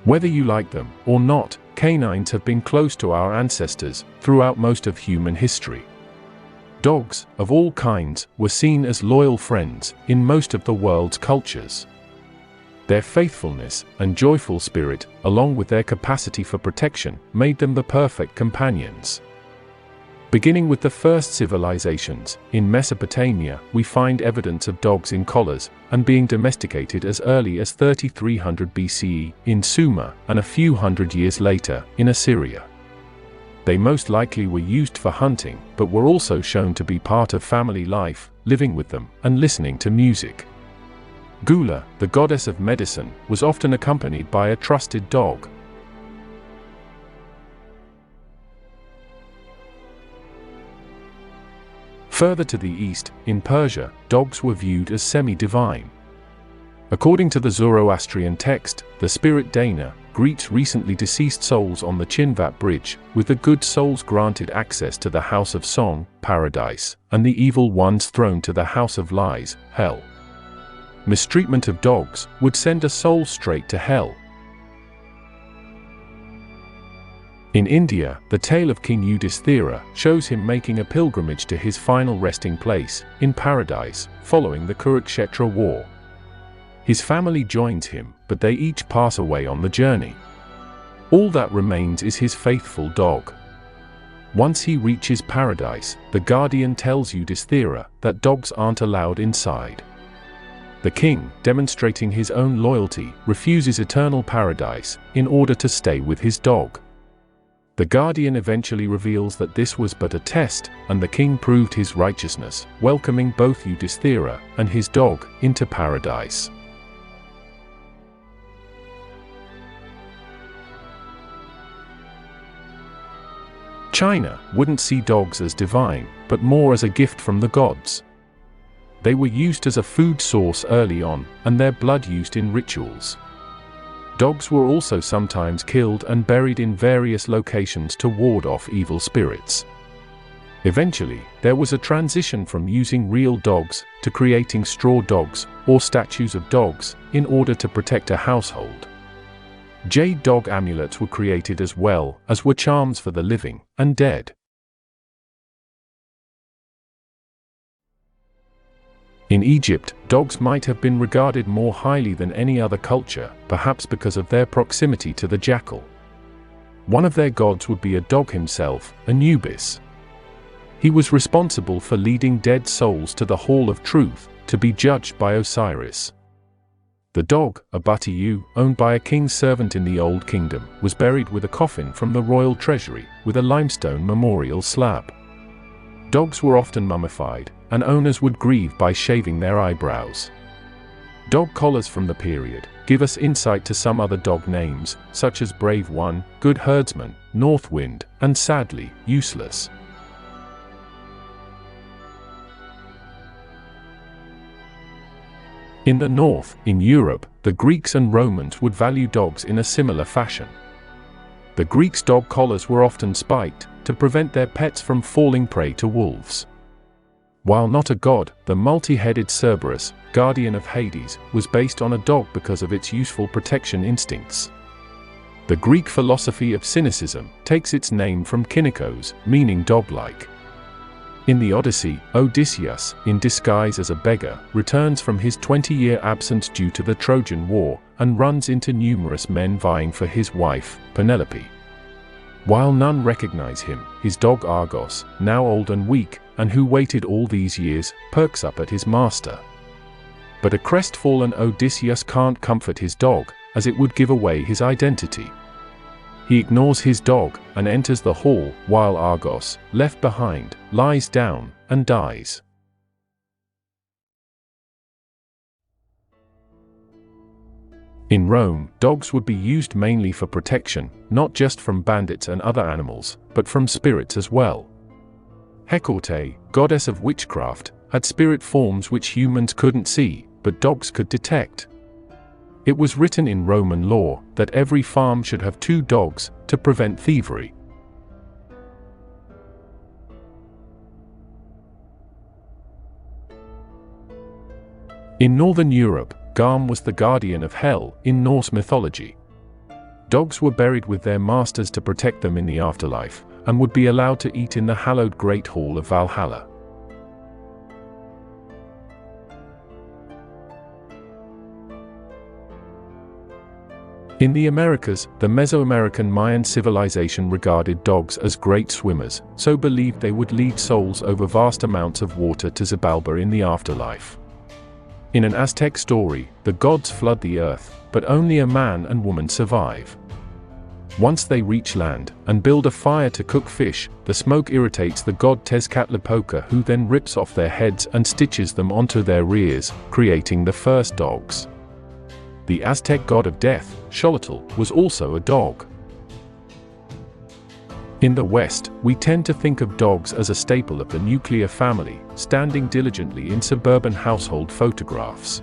Whether you like them or not, canines have been close to our ancestors throughout most of human history. Dogs, of all kinds, were seen as loyal friends in most of the world's cultures. Their faithfulness and joyful spirit, along with their capacity for protection, made them the perfect companions. Beginning with the first civilizations, in Mesopotamia, we find evidence of dogs in collars and being domesticated as early as 3300 BCE in Sumer and a few hundred years later in Assyria. They most likely were used for hunting, but were also shown to be part of family life, living with them and listening to music. Gula, the goddess of medicine, was often accompanied by a trusted dog. Further to the east, in Persia, dogs were viewed as semi-divine. According to the Zoroastrian text, the spirit Dana greets recently deceased souls on the Chinvat bridge, with the good souls granted access to the house of song, paradise, and the evil ones thrown to the house of lies, hell. Mistreatment of dogs would send a soul straight to hell. In India, the tale of King Yudhisthira shows him making a pilgrimage to his final resting place, in paradise, following the Kurukshetra war. His family joins him, but they each pass away on the journey. All that remains is his faithful dog. Once he reaches paradise, the guardian tells Yudhisthira that dogs aren't allowed inside. The king, demonstrating his own loyalty, refuses eternal paradise in order to stay with his dog. The guardian eventually reveals that this was but a test, and the king proved his righteousness, welcoming both Yudhisthira and his dog into paradise. China wouldn't see dogs as divine, but more as a gift from the gods. They were used as a food source early on, and their blood used in rituals. Dogs were also sometimes killed and buried in various locations to ward off evil spirits. Eventually, there was a transition from using real dogs to creating straw dogs or statues of dogs in order to protect a household. Jade Dog Amulets were created as well, as were charms for the living and dead. In Egypt, dogs might have been regarded more highly than any other culture, perhaps because of their proximity to the jackal. One of their gods would be a dog himself, Anubis. He was responsible for leading dead souls to the Hall of Truth, to be judged by Osiris. The dog, a Batiyu, owned by a king's servant in the Old Kingdom, was buried with a coffin from the royal treasury, with a limestone memorial slab. Dogs were often mummified, and owners would grieve by shaving their eyebrows. Dog collars from the period give us insight to some other dog names, such as Brave One, Good Herdsman, North Wind, and sadly, Useless. In the north, in Europe, the Greeks and Romans would value dogs in a similar fashion. The Greeks' dog collars were often spiked, to prevent their pets from falling prey to wolves. While not a god, the multi-headed Cerberus, guardian of Hades, was based on a dog because of its useful protection instincts. The Greek philosophy of cynicism takes its name from kynikos, meaning dog-like. In the Odyssey, Odysseus, in disguise as a beggar, returns from his 20-year absence due to the Trojan War, and runs into numerous men vying for his wife, Penelope. While none recognize him, his dog Argos, now old and weak, and who waited all these years, perks up at his master. But a crestfallen Odysseus can't comfort his dog, as it would give away his identity. He ignores his dog, and enters the hall, while Argos, left behind, lies down, and dies. In Rome, dogs would be used mainly for protection, not just from bandits and other animals, but from spirits as well. Hecate, goddess of witchcraft, had spirit forms which humans couldn't see, but dogs could detect. It was written in Roman law that every farm should have 2 dogs to prevent thievery. In Northern Europe, Garm was the guardian of hell in Norse mythology. Dogs were buried with their masters to protect them in the afterlife, and would be allowed to eat in the hallowed Great Hall of Valhalla. In the Americas, the Mesoamerican Mayan civilization regarded dogs as great swimmers, so believed they would lead souls over vast amounts of water to Xibalba in the afterlife. In an Aztec story, the gods flood the earth, but only a man and woman survive. Once they reach land and build a fire to cook fish, the smoke irritates the god Tezcatlipoca, who then rips off their heads and stitches them onto their rears, creating the first dogs. The Aztec god of death, Xolotl, was also a dog. In the West, we tend to think of dogs as a staple of the nuclear family, standing diligently in suburban household photographs.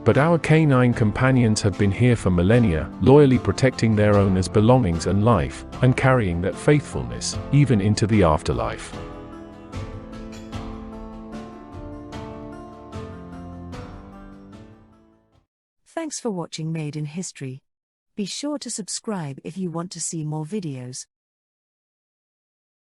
But our canine companions have been here for millennia, loyally protecting their owners' belongings and life, and carrying that faithfulness even into the afterlife. Thanks for watching Made in History. Be sure to subscribe if you want to see more videos.